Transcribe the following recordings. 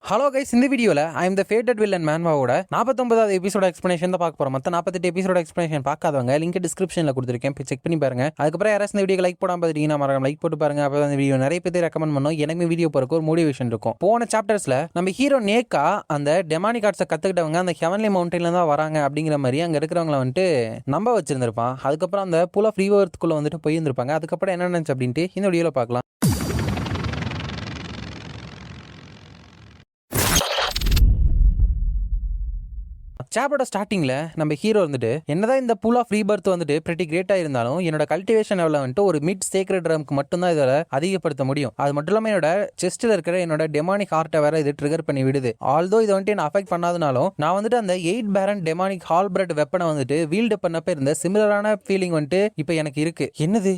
Hello guys, இந்த வீடியோவில் I am the ஃபேட்டட் villain மேன்வாவோட 49வது எபிசோட எக்ஸ்பிளேஷன் தான் பார்க்க போகிறோம். மற்ற 48 எபிசோட எக்ஸ்பிளேஷன் பார்க்காதவங்க லிங்க் டிஸ்கிரிப்ஷனில் கொடுத்துருக்கேன், போய் செக் பண்ணி பாருங்க. அதுக்கப்புறம் யாராவது இந்த வீடியோ லைக் போடாமல் பார்த்துட்டீங்கன்னா மறக்காம லைக் போட்டு பாருங்க. அப்போ அந்த வீடியோ நிறைய பேர் ரெக்கமெண்ட் பண்ணோம். எனக்கு வீடியோ போகிறக்கு ஒரு மோட்டிவேஷன் இருக்கும். போன சாப்டர்ஸில் நம்ம ஹீரோ நேக்கா அந்த டெமானிக் ஆர்ட்ஸை கற்றுக்கிட்டவங்க அந்த ஹெவன்லி மவுண்டன்ல தான் வராங்க அப்படிங்கிற மாதிரி அங்கே இருக்கிறவங்களை வந்துட்டு நம்ப வச்சிருந்திருப்பான். அதுக்கப்புறம் அந்த பூல் ஆஃப் ரீவர்த்துக்குள்ளே வந்துட்டு போயிருந்திருப்பாங்க. அதுக்கப்புறம் என்ன நினச்சு அப்படின்ட்டு இந்த வீடியோவில் பார்க்கலாம். சாப்டரோட ஸ்டார்டிங்ல நம்ம ஹீரோ வந்துட்டு என்னதான் இந்த பூல் ஆஃப் ரீபர்த் வந்துட்டு பிரிட்டி கிரேட்டா இருந்தாலும் என்னோட கல்டிவேஷன் லெவலில் வந்துட்டு ஒரு மிட் சேக்ரெட் ரம்க்கு மட்டும்தான் இதில் அதிகப்படுத்த முடியும். அது மட்டும் இல்லாமல் என்னோட செஸ்ட்ல இருக்கிற என்னோட டெமானிக் ஹார்ட்டை வேற இது ட்ரிகர் பண்ணி விடுது. ஆல்தோ இதை வந்துட்டு என்ன அஃபெக்ட் பண்ணாதனாலும் நான் வந்துட்டு அந்த 8 பேரன் டெமானிக் ஹால் பிரெட் வெப்பனை வந்துட்டு வீல்டு பண்ணப்ப இருந்த சிமிலரான ஃபீலிங் வந்துட்டு இப்போ எனக்கு இருக்கு. என்னது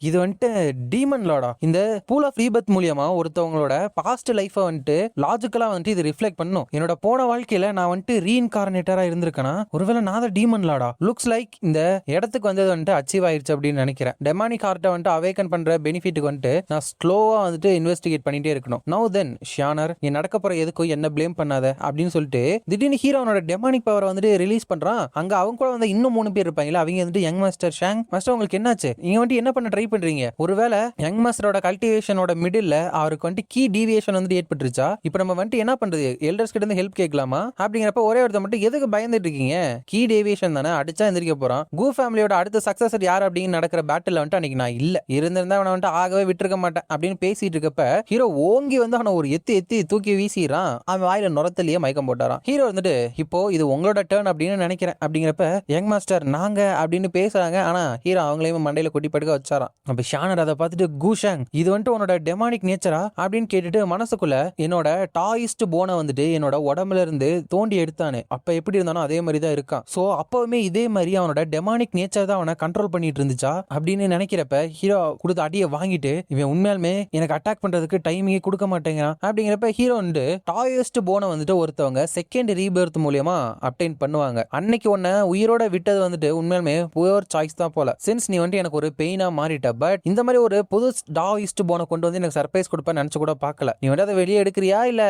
இது வந்துட்டு டீமன் லாடா. இந்த பூல் ஆஃப் ரீபர்த் மூலியமா ஒருத்தவங்களோட பாஸ்ட் லைஃபை வந்துட்டு லாஜிக்கலா வந்துட்டு இது ரிஃப்ளெக்ட் பண்ணும். என்னோட போன வாழ்க்கையில நான் வந்துட்டு ரீஇன்கார்னேட்டரா இருந்திருக்கனா, ஒருவேளை நான் தான் டீமன் லாடா. லுக்ஸ் லைக் இந்த இடத்துக்கு வந்தது வந்துட்டு அச்சீவ் ஆயிருச்சு அப்படின்னு நினைக்கிறேன். டெமானிக் ஹார்ட்டை வந்துட்டு அவேக்கன் பண்ற பெனிஃபிட்டுக்கு வந்துட்டு நான் ஸ்லோவா வந்துட்டு இன்வெஸ்டிகேட் பண்ணிட்டே இருக்கணும். நவ் தென் ஷியானர், நீ நடக்க போற எதுக்கும் என்ன பிளேம் பண்ணாத அப்படின்னு சொல்லிட்டு திடீர்னு ஹீரோனோட டெமானிக் பவரை வந்துட்டு ரிலீஸ் பண்றான். அங்க அவங்க கூட வந்து இன்னும் 3 பேர் இருப்பாங்களா, அவங்க வந்துட்டு யங் மாஸ்டர் ஷாங் மாஸ்டர், உங்களுக்கு என்னாச்சு, நீங்க வந்துட்டு என்ன பண்ண ட்ரை பண்றீங்க? ஒருவேளை யங் மாஸ்டரோட கல்டிவேஷனோட மிடில் அவருக்கு வந்துட்டு கீ டீவியேஷன் வந்துட்டு ஏற்பட்டுருச்சா? இப்போ நம்ம வந்துட்டு என்ன பண்றது, எல்டர்ஸ் கிட்ட இருந்து ஹெல்ப் கேட்கலாமா அப்படிங்கிறப்ப ஒரே ஒருத்த மட்டும் எதுக்கு பயந்துட்டு இருக்கீங்க, கீ டேவியேஷன் தானே, அடிச்சா எந்திரிக்க போறான். கூ ஃபேமிலியோட அடுத்த சக்சஸர் யார் அப்படின்னு நடக்கிற பேட்டில் வந்துட்டு அன்னைக்கு நான் இல்ல இருந்திருந்தா அவனை வந்துட்டு ஆகவே விட்டுருக்க மாட்டேன் அப்படின்னு பேசிட்டு இருக்கப்ப ஹீரோ ஓங்கி வந்து அவனை ஒரு எத்தி தூக்கி வீசிறான். அவன் வாயில நுரத்திலேயே மயக்கம் போட்டாரான். ஹீரோ வந்துட்டு இப்போ இது உங்களோட டர்ன் அப்படின்னு நினைக்கிறேன் அப்படிங்கிறப்ப யங் மாஸ்டர் நாங்க அப்படின்னு பேசுறாங்க. ஆனா ஹீரோ அவங்களையும் மண்டையில கொட்டி படுக்க வச்சாரான். அப்ப ஷானர் அதை பார்த்துட்டு கூஷாங், இது வந்துட்டு உன்னோட டெமானிக் நேச்சரா அப்படின்னு கேட்டுட்டு மனசுக்குள்ள என்னோட டாயிஸ்ட் போனை வந்துட்டு என்னோட உடம்புல இருந்து தோண்டி எடுத்தானே, அப்ப எப்படி இருந்தானோ அதே மாதிரி தான் இருக்கான். சோ அப்பவுமே இதே மாதிரி அவனோட டெமானிக் நேச்சர் தான் அவனை கண்ட்ரோல் பண்ணிட்டு இருந்துச்சா அப்படின்னு நினைக்கிறப்ப ஹீரோ கொடுத்த அடியை வாங்கிட்டு இவன் உண்மையாலுமே எனக்கு அட்டாக் பண்றதுக்கு டைமிங்கே கொடுக்க மாட்டேங்கிறான் அப்படிங்கிறப்ப ஹீரோ வந்து டாயஸ்ட் போனை வந்துட்டு ஒருத்தவங்க செகண்ட் ரீபர்த் மூலியமா அப்டைன் பண்ணுவாங்க. அன்னைக்கு உன்னை உயிரோட விட்டது வந்துட்டு உண்மையாலுமே புவர் சாய்ஸ் தான் போல. சின்ஸ் நீ வந்துட்டு எனக்கு ஒரு பெயினா மாறிட்ட, பட் இந்த மாதிரி ஒரு புது டாயிஸ்ட் போனை கொண்டு வந்து எனக்கு சர்ப்ரைஸ் கொடுப்பேன்னு நினைச்சு கூட பார்க்கல. நீ வந்து அதை வெளியே எடுக்கிறியா இல்ல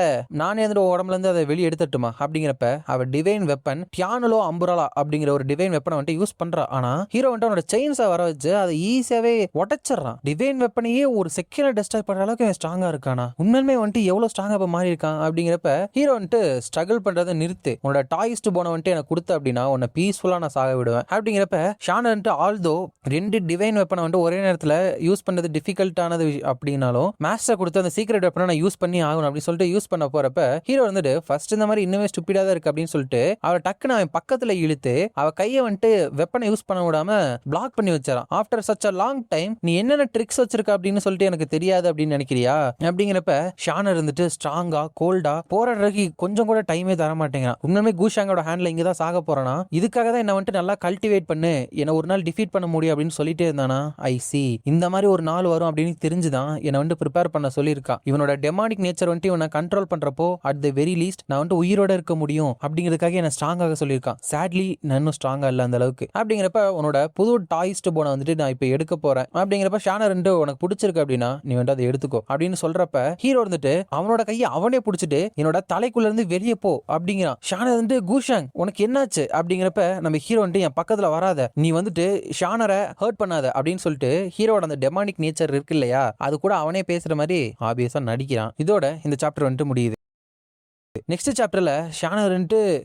நானே வந்துட்டு உடம்புல இருந்து அதை வெளியே எடுத்துட்டுமா அப்படிங்கிறப்ப அவ டிவைன் வெப்பன் டியானுலோ அம்புரலா அப்படிங்கிற ஒரு டிவைன் வெப்பனை வந்துட்டு யூஸ் பண்றா. ஆனா ஹீரோ வந்துட்டு அவனோட செயின்ஸை வர வச்சு அதை ஈஸியாவே உடைச்சிடறான். டிவைன் வெப்பனையே ஒரு செகண்ட் டெஸ்ட்ராய் பண்ற அளவுக்கு ஸ்ட்ராங்கா இருக்கானா, உண்மையுமே வந்துட்டு எவ்வளவு ஸ்ட்ராங்கா இப்ப மாறி இருக்கான் அப்படிங்கிறப்ப ஹீரோ வந்துட்டு ஸ்ட்ரகிள் பண்றதை நிறுத்து, உன்னோட டாயிஸ்ட் போன வந்துட்டு எனக்கு கொடுத்த அப்படின்னா உன்னை பீஸ்ஃபுல்லா நான் சாக விடுவேன் அப்படிங்கிறப்ப ஷானர் வந்துட்டு ஆல்தோ 2 டிவைன் வெப்பனை வந்துட்டு ஒரே நேரத்தில் யூஸ் பண்றது டிஃபிகல்ட்டானது அப்படின்னாலும் மாஸ்டர் கொடுத்த அந்த சீக்ரெட் வெப்பனை நான் யூஸ் பண்ணி ஆகணும் அப்படின்னு சொல்லிட்டு யூஸ் பண்ண போறப்ப ஹீரோ வந்துட்டு ஃபர்ஸ்ட் இந்த மாதிரி இன்னுமே ஸ்டூபிடா தான் இருக்கு அப்படின்னு சொல்லிட்டு அவரை டக்குன்னு அவன் பக்கத்துல இழுத்து அவ கையை வந்துட்டு வெப்பனை யூஸ் பண்ண விடாம பிளாக் பண்ணி வச்சாரான். After such a long time நீ என்னென்ன ட்ரிக்ஸ் வச்சிருக்க அப்படின்னு சொல்லிட்டு எனக்கு தெரியாது அப்படின்னு நினைக்கிறியா அப்படிங்கிறப்ப ஷானர் இருந்துட்டு ஸ்ட்ராங்கா கோல்டா போராடுறதுக்கு கொஞ்சம் கூட டைமே தர மாட்டேங்கிறான். உண்மையுமே கூஷாங்கோட ஹேண்ட்ல இங்கதான் சாக போறானா, இதுக்காக தான் என்ன வந்துட்டு நல்லா கல்டிவேட் பண்ணு, என்ன ஒரு நாள் டிஃபீட் பண்ண முடியும் அப்படின்னு சொல்லிட்டே இருந்தானா. ஐ சி, இந்த மாதிரி ஒரு நாள் வரும் அப்படின்னு தெரிஞ்சுதான் என்ன வந்துட்டு ப்ரிப்பேர் பண்ண சொல்லியிருக்கான். இவனோட டெமானிக் நேச்சர் வந்துட்டு இவனை கண்ட்ரோல் பண்றப்போ அட் த வெரி லீஸ்ட் நான் வந்துட்டு உயிரோட இருக்க முடியும் அப்படிங்கிறதுக்காக என்ன ஸ்ட்ராங்காக சொல்லியிருக்கான். சேட்லி நான் ஸ்ட்ராங்கா இல்ல அந்த அளவுக்கு அப்படிங்கிறப்ப உன்னோட புது டாயிஸ்ட் போனை வந்துட்டு நான் இப்ப எடுக்க போறேன் அப்படிங்கிறப்ப ஷானர் உனக்கு பிடிச்சிருக்கு அப்படின்னா நீ வந்து அதை எடுத்துக்கோ அப்படின்னு சொல்றப்ப ஹீரோ வந்துட்டு அவனோட கையை அவனே பிடிச்சிட்டு என்னோட தலைக்குள்ள இருந்து வெளியே போ அப்படிங்கிறான். ஷானர் வந்துட்டு கூஷாங் உனக்கு என்னாச்சு அப்படிங்கிறப்ப நம்ம ஹீரோ வந்துட்டு என் பக்கத்துல வராத, நீ வந்துட்டு ஷானரை ஹர்ட் பண்ணாத அப்படின்னு சொல்லிட்டு ஹீரோட அந்த டெமானிக் நேச்சர் இருக்கு இல்லையா அது கூட அவனே பேசுற மாதிரி ஆபியஸா நடிக்கிறான். இதோட இந்த சாப்டர் வந்துட்டு முடியுது. நெக்ஸ்ட் சாப்டர்ல ஷானர்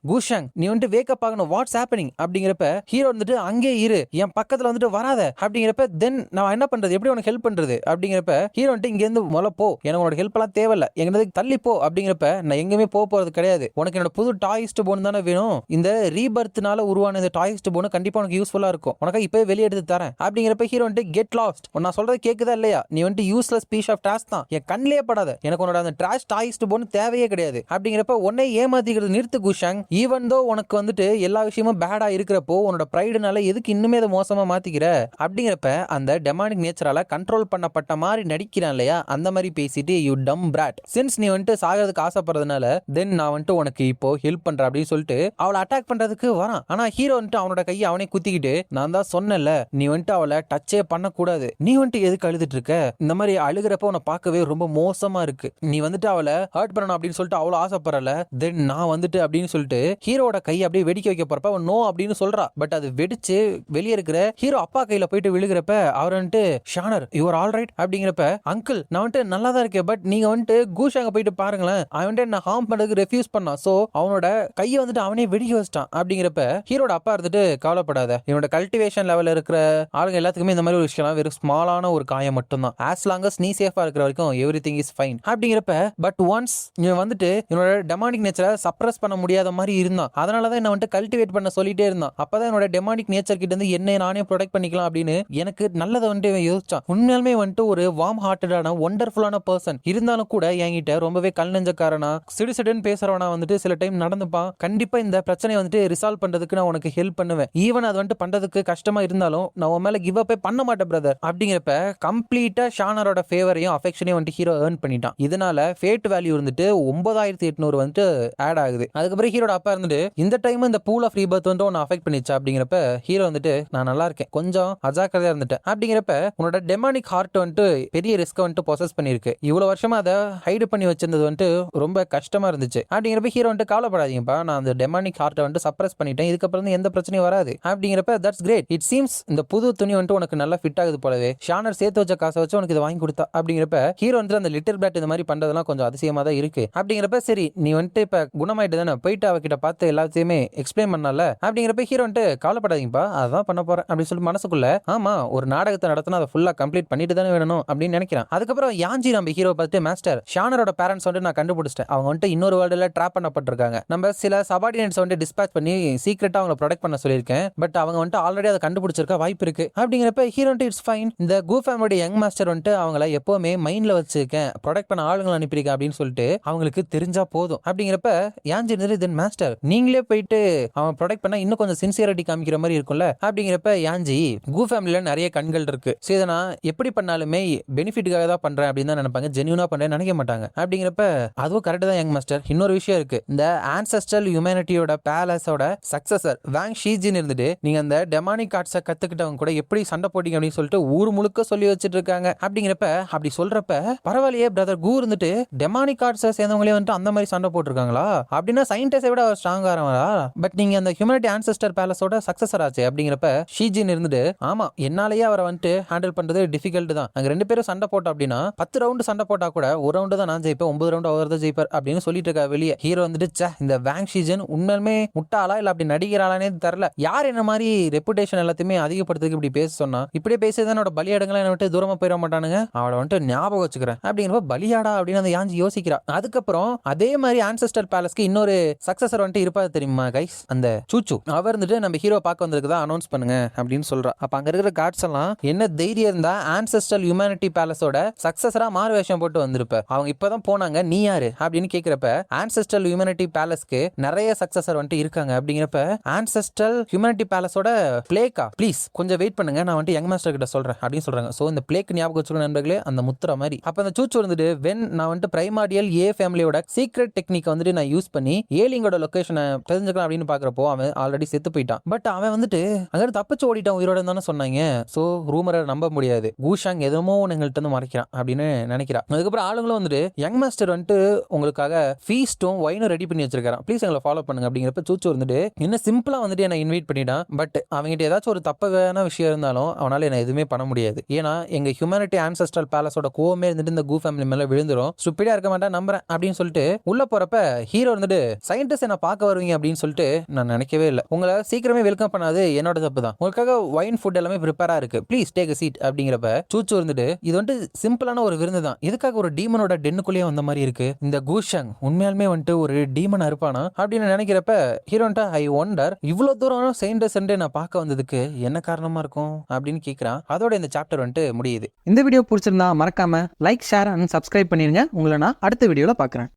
கூஷாங் நீ வந்துட்டு வேக்கப் ஆகணும், வாட்ஸ் ஹேப்பனிங் அப்படிங்கிறப்ப ஹீரோ வந்துட்டு அங்கே இரு, என் பக்கத்துல வந்துட்டு வராத அப்படிங்கிறப்ப தென் நான் என்ன பண்றது, எப்படி உனக்கு ஹெல்ப் பண்றது அப்படிங்கிறப்ப ஹீரோ வந்துட்டு இங்க இருந்து மொல போ, எனக்கு உனோட ஹெல்ப் எல்லாம் தேவையில்ல, எங்க தள்ளி போ அப்படிங்கிறப்ப நான் எங்கேயுமே போறது கிடையாது, உனக்கு என்னோட புது டாயிஸ்ட் போன் தானே வேணும், இந்த ரீபர்த்னால உருவான இந்த டாயிஸ்ட் போன் கண்டிப்பா உனக்கு யூஸ்ஃபுல்லா இருக்கும், உனக்கு இப்பவே வெளியே எடுத்து தரேன் அப்படிங்கிறப்ப ஹீரோ வந்துட்டு கெட் லாஸ்ட், நான் சொல்றது கேக்குதா இல்லையா, நீ வந்துட்டு யூஸ்லெஸ் பீஸ் ஆஃப் டாஸ்க் தான், என் கண்ணிலே படாத, எனக்கு உன்னோட அந்த ட்ராஷ் டாயிஸ்ட் போன் தேவையே கிடையாது அப்படிங்கிற அப்படிங்கிறப்ப உன்னை ஏமாத்திக்கிறது நிறுத்து குஷாங். ஈவன் தோ உனக்கு வந்துட்டு எல்லா விஷயமும் பேடா இருக்கிறப்போ உன்னோட பிரைடுனால எதுக்கு இன்னுமே அதை மோசமா மாத்திக்கிற அப்படிங்கிறப்ப அந்த டெமானிக் நேச்சரால கண்ட்ரோல் பண்ணப்பட்ட மாதிரி நடிக்கிறான் இல்லையா, அந்த மாதிரி பேசிட்டு யூ டம் பிராட், சின்ஸ் நீ வந்துட்டு சாகிறதுக்கு ஆசைப்படுறதுனால தென் நான் வந்துட்டு உனக்கு இப்போ ஹெல்ப் பண்றேன் அப்படின்னு சொல்லிட்டு அவளை அட்டாக் பண்றதுக்கு வரான். ஆனா ஹீரோ வந்துட்டு அவனோட கையை அவனே குத்திக்கிட்டு, நான் தான் சொன்னல நீ வந்துட்டு அவளை டச்சே பண்ணக்கூடாது, நீ வந்துட்டு எதுக்கு அழுதுட்டு இருக்க, இந்த மாதிரி அழுகிறப்ப உன்னை பார்க்கவே ரொம்ப மோசமா இருக்கு, நீ வந்துட்டு அவளை ஹர்ட் பண்ணணும் அப்படின்னு சொல்லிட்டு அவ்வளவு ஆசைப்படல, தென் நான் வந்துட்டு அப்படின்னு சொல்லிட்டு ஹீரோட கையை அப்படியே வெடிக்க வைக்க போறப்ப அவன் நோ அப்படின்னு சொல்றா. பட் அது வெடிச்சு வெளியே இருக்கிற ஹீரோ அப்பா கையில போயிட்டு விழுகிறப்ப அவர் வந்துட்டு ஷானர் யூஆர் ஆல் ரைட் அப்படிங்கிறப்ப, அங்கிள் நான் வந்துட்டு நல்லா தான் இருக்கேன், பட் நீங்க வந்துட்டு கூஷாங்க போயிட்டு பாருங்களேன், அவன் வந்துட்டு நான் ஹார்ம் பண்ணதுக்கு ரெஃப்யூஸ் பண்ணான், சோ அவனோட கையை வந்துட்டு அவனே வெடிக்க வச்சிட்டான் அப்படிங்கிறப்ப ஹீரோட அப்பா இருந்துட்டு கவலைப்படாத, என்னோட கல்டிவேஷன் லெவல் இருக்கிற ஆளுங்க எல்லாத்துக்குமே இந்த மாதிரி ஒரு விஷயம் வெறும் ஸ்மாலான ஒரு காயம் மட்டும்தான், ஆஸ் லாங் அஸ் நீ சேஃபா இருக்கிற வரைக்கும் எவ்ரிதிங் இஸ் ஃபைன் அப்படிங்கிறப்ப, பட் ஒன்ஸ் இவன் வந்துட்டு என்னோட டெமானிக் நேச்சரை சப்ரஸ் பண்ண முடியாத மாதிரி இருந்தான், அதனாலதான் என்ன வந்துட்டு கல்டிவேட் பண்ண சொல்லிட்டே இருந்தான், அப்பதான் என்னோட டெமானிக் நேச்சர் கிட்ட இருந்து என்னை நானே ப்ரொடெக்ட் பண்ணிக்கலாம் அப்படின்னு எனக்கு நல்லதை வந்துட்டு யோசிச்சான். உண்மையாலுமே வந்துட்டு ஒரு வார்ம் ஹார்ட்டடான ஒண்டர்ஃபுல்லான பர்சன், இருந்தாலும் கூட என்கிட்ட ரொம்பவே கல் நெஞ்சக்காரனா சிடுசிடுன்னு பேசுறவனா வந்துட்டு சில டைம் நடந்துப்பான். கண்டிப்பா இந்த பிரச்சனையை வந்துட்டு ரிசால்வ் பண்றதுக்கு நான் உனக்கு ஹெல்ப் பண்ணுவேன், ஈவன் அது வந்துட்டு பண்றதுக்கு கஷ்டமா இருந்தாலும் நான் உன் மேல கிவ் அப்பே பண்ண மாட்டேன் பிரதர் அப்படிங்கிறப்ப கம்ப்ளீட்டா ஷானரோட ஃபேவரையும் அஃபெக்ஷனையும் வந்துட்டு ஹீரோ ஏர்ன் பண்ணிட்டான். இதனால ஃபேட் வேல்யூ இருந்துட்டு 9800 வந்துட்டு ஆட் ஆகுது. அதுக்கப்புறம் ஹீரோட அப்பா இருந்துட்டு இந்த டைம் இந்த பூல் ஆஃப் ரீபர்த் வந்து உன்னை அஃபெக்ட் பண்ணிச்சா அப்படிங்கிறப்ப ஹீரோ வந்துட்டு நான் நல்லா இருக்கேன், கொஞ்சம் அஜாக்கிரதையா இருந்துட்டேன் அப்படிங்கிறப்ப, உன்னோட டெமானிக் ஹார்ட் வந்துட்டு பெரிய ரிஸ்க் வந்துட்டு பொசஸ் பண்ணிருக்கு, இவ்வளவு வருஷமா அதை ஹைடு பண்ணி வச்சிருந்தது வந்துட்டு ரொம்ப கஷ்டமா இருந்துச்சு அப்படிங்கிறப்ப ஹீரோ வந்துட்டு கவலைப்படாதீங்கப்பா, நான் அந்த டெமானிக் ஹார்ட்டை வந்துட்டு சப்ரஸ் பண்ணிட்டேன், இதுக்கப்புறம் எந்த பிரச்சனையும் வராது அப்படிங்கிறப்ப, தட்ஸ் கிரேட், இட் சீம்ஸ் இந்த புது துணி வந்துட்டு உனக்கு நல்லா ஃபிட் ஆகுது போலவே, ஷானர் சேர்த்து வச்ச காசை வச்சு உனக்கு இதை வாங்கி கொடுத்தா அப்படிங்கிறப்ப ஹீரோ வந்துட்டு அந்த லிட்டில் பிளாட் இந்த மாதிரி பண்றதெல்லாம் கொஞ்சம் அதிசயமா தான் இருக்கு அப்படிங்கிறப்ப, சரி நீ வந்துட்டு இப்ப குணமாயிட்டு தானே போயிட்டு அவகிட்ட பார்த்து எல்லாத்தையுமே எக்ஸ்பிளைன் பண்ணல அப்படிங்கிறப்ப ஹீரோ வந்துட்டு கவலைப்படாதீங்கப்பா அதான் பண்ண போறேன் அப்படின்னு சொல்லி மனசுக்குள்ள, ஆமா ஒரு நாடகத்தை நடத்தினா அதை ஃபுல்லா கம்ப்ளீட் பண்ணிட்டு தானே வேணும் அப்படின்னு நினைக்கிறான். அதுக்கப்புறம் யாஞ்சி நம்ம ஹீரோ பார்த்து, மாஸ்டர் ஷானரோட பேரண்ட்ஸ் வந்து நான் கண்டுபிடிச்சிட்டேன், அவங்க வந்துட்டு இன்னொரு வேர்ல்டுல ட்ராப் பண்ணப்பட்டிருக்காங்க, நம்ம சில சபார்டினேட்ஸ் வந்து டிஸ்பேச் பண்ணி சீக்கிரட்டா அவங்களை ப்ரொடெக்ட் பண்ண சொல்லியிருக்கேன், பட் அவங்க வந்துட்டு ஆல்ரெடி அதை கண்டுபிடிச்சிருக்க வாய்ப்பு இருக்கு அப்படிங்கிறப்ப ஹீரோ இட்ஸ் ஃபைன், இந்த கூ ஃபேமிலியோட யங் மாஸ்டர் வந்துட்டு அவங்கள எப்பவுமே மைண்ட்ல வச்சிருக்கேன், ப்ரொடெக்ட் பண்ண ஆளுங்களை அனுப்பியிருக்கேன் அப்படின்னு சொல்லிட்டு அவங்களுக்கு தெரிஞ்சா போதும் அப்படிங்கிறப்ப, யாஞ்சி தென் மாஸ்டர் நீங்களே போயிட்டு அவன் ப்ரொடெக்ட் பண்ணா இன்னும் கொஞ்சம் சின்சியரிட்டி காமிக்கிற மாதிரி இருக்கும்ல அப்படிங்கிறப்ப, யாஞ்சி கூ ஃபேமிலியில நிறைய கண்கள் இருக்கு, சோ இதை நான் எப்படி பண்ணாலுமே பெனிஃபிட்டுக்காக தான் பண்றேன் அப்படின்னு தான் நினைப்பாங்க, ஜென்யூனா பண்றேன்னு நினைக்க மாட்டாங்க அப்படிங்கிறப்ப, அதுவும் கரெக்ட் தான் யங் மாஸ்டர், இன்னொரு விஷயம் இருக்கு, இந்த ஆன்செஸ்ட்ரல் ஹியூமனிட்டியோட பேலஸோட சக்சஸர் வாங் ஷீஜின் இருந்துட்டு நீங்க அந்த டெமானிக் ஆர்ட்ஸை கத்துக்கிட்டவங்க கூட எப்படி சண்டை போட்டீங்க அப்படின்னு சொல்லிட்டு ஊர் முழுக்க சொல்லி வச்சிட்டு இருக்காங்க அப்படிங்கிறப்ப, அப்படி சொல்றப்ப பரவாயில்லையே பிரதர் கூ இருந்துட்டு டெமானிக் ஆர்ட்ஸை சேர்ந்தவங்களே வந்துட்டு அந்த மாதிரி சண்டை போட்டிருக்காங்களா அப்படின்னா சயின்டிஸ்டை விட அவர் ஸ்ட்ராங்கா ஆறவரா, பட் நீங்க அந்த ஹியூமனிட்டி ஆன்செஸ்டர் பேலஸோட சக்சஸர் ஆச்சு அப்படிங்கிறப்ப, ஷீஜின் இருந்துட்டு ஆமா என்னாலேயே அவரை வந்துட்டு ஹேண்டில் பண்றது டிஃபிகல்ட் தான், நாங்க 2 பேரும் சண்டை போட்டோம் அப்படின்னா 10 ரவுண்டு சண்டை போட்டா கூட ஒரு ரவுண்டு தான் நான் ஜெயிப்பேன், 9 ரவுண்டு அவர் தான் ஜெயிப்பார் அப்படின்னு சொல்லிட்டு இருக்கா வெளியே. ஹீரோ வந்துட்டு இந்த வாங் ஷீஜன் உண்மையுமே முட்டாளா இல்ல அப்படி நடிக்கிறாளானே தெரியல, யார் என்ன மாதிரி ரெப்புடேஷன் எல்லாத்தையுமே அதிகப்படுத்துக்கு இப்படி பேச சொன்னா, இப்படியே பேசுறது என்னோட பலியாடுங்களை என்ன விட்டு தூரமா போயிட மாட்டானுங்க, அவளை வந்துட்டு ஞாபகம் வச்சுக்கிறேன் அப்படிங்கிறப்ப பலியாடா அப்படின்னு அந்த யாஞ்சி யோசிக்கிறா. அதுக்கப்புறம் அதே மாதிரி ஆன்செஸ்டர் பேலஸ்க்கு இன்னொரு சக்சஸர் வந்துட்டு இருப்பாரு தெரியுமா கைஸ், அந்த சூச்சு அவர் இருந்துட்டு நம்ம ஹீரோ பார்க்க வந்திருக்குதா அனௌன்ஸ் பண்ணுங்க அப்படின்னு சொல்றா. அப்ப அங்க இருக்கிற கார்ட்ஸ் எல்லாம் என்ன தைரியம் இருந்தா ஆன்செஸ்ட்ரல் ஹியூமனிட்டி பேலஸோட சக்சஸரா மாறு வேஷம் போட்டு வந்திருப்ப, அவங்க இப்பதான் போனாங்க நீ யாரு அப்படின்னு கேக்குறப்ப, ஆன்செஸ்ட்ரல் ஹியூமனிட்டி பேலஸ்க்கு நிறைய சக்சஸர் வந்துட்டு இருக்காங்க அப்படிங்கிறப்ப, ஆன்செஸ்ட்ரல் ஹியூமனிட்டி பேலஸோட பிளேக்கா ப்ளீஸ் கொஞ்சம் வெயிட் பண்ணுங்க நான் வந்துட்டு யங் மாஸ்டர் கிட்ட சொல்றேன் அப்படின்னு சொல்றாங்க. சோ இந்த பிளேக் ஞாபகம் வச்சுக்கணும் நண்பர்களே, அந்த முத்திர மாதிரி. அப்ப அந்த சூச்சு வந்துட்டு வென் நான் வந்துட்டு பிரைமார்டியல் ஏ ஃபேமிலியோட சீக்ரெட் டெக்னிக் வந்துட்டு நான் யூஸ் பண்ணி ஏலிங்கோட லொகேஷனை தெரிஞ்சுக்கலாம் அப்படின்னு பாக்குறப்போ அவன் ஆல்ரெடி செத்து போயிட்டான், பட் அவன் வந்துட்டு அங்க தப்பிச்சு ஓடிட்டான் உயிரோட தானே சொன்னாங்க, சோ ரூமரை நம்ப முடியாது, கூஷாங் எதுமோ எங்கள்கிட்ட இருந்து மறைக்கிறான் அப்படின்னு நினைக்கிறான். அதுக்கப்புறம் ஆளுங்களும் வந்துட்டு யங் மாஸ்டர் வந்துட்டு உங்களுக்காக ஃபீஸ்டும் ஒயினும் ரெடி பண்ணி வச்சிருக்கான், ப்ளீஸ் எங்களை ஃபாலோ பண்ணுங்க அப்படிங்கிறப்ப சூச்சு வந்துட்டு இன்னும் சிம்பிளா வந்துட்டு என்ன இன்வைட் பண்ணிட்டான், பட் அவங்ககிட்ட ஏதாச்சும் ஒரு தப்பான விஷயம் இருந்தாலும் அவனால என்ன எதுவுமே பண்ண முடியாது, ஏன்னா எங்க ஹியூமனிட்டி ஆன்செஸ்ட்ரல் பேலஸோட கோவமே இருந்துட்டு இந்த கூ ஃபேமிலி மேல விழுந்துரும், ஸ்டூபிடா இருக்க மாட்டேன் நம்புறேன் அப்படின்னு சொல்லிட்டு உள்ள போறப்ப ஹீரோ வந்துட்டு சயின்டிஸ்ட் என்ன பார்க்க வருவீங்க அப்படின்னு சொல்லிட்டு நான் நினைக்கவே இல்லை, உங்களை சீக்கிரமே வெல்கம் பண்ணாது என்னோட தப்பு தான், உங்களுக்காக ஒயின் ஃபுட் எல்லாமே ப்ரிப்பேரா இருக்கு, ப்ளீஸ் டேக் அ சீட் அப்படிங்கிறப்ப சூச்சு இருந்துட்டு இது வந்துட்டு சிம்பிளான ஒரு விருந்து தான், இதுக்காக ஒரு டீமனோட டென்னுக்குள்ளேயே வந்த மாதிரி இருக்கு, இந்த கூஷாங் உண்மையாலுமே வந்துட்டு ஒரு டீமனா இருப்பானா அப்படின்னு நினைக்கிறப்ப ஹீரோன்ட்டா ஐ ஒண்டர் இவ்வளவு தூரம் சயின்டிஸ்ட் நான் பார்க்க வந்ததுக்கு என்ன காரணமா இருக்கும் அப்படின்னு கேட்கிறான். அதோட இந்த சாப்டர் வந்துட்டு முடியுது. இந்த வீடியோ பிடிச்சிருந்தா மறக்காம லைக் ஷேர் அண்ட் சப்ஸ்கிரைப் பண்ணிருங்க. உங்களை நான் அடுத்த வீடியோல பார்க்குறேன்.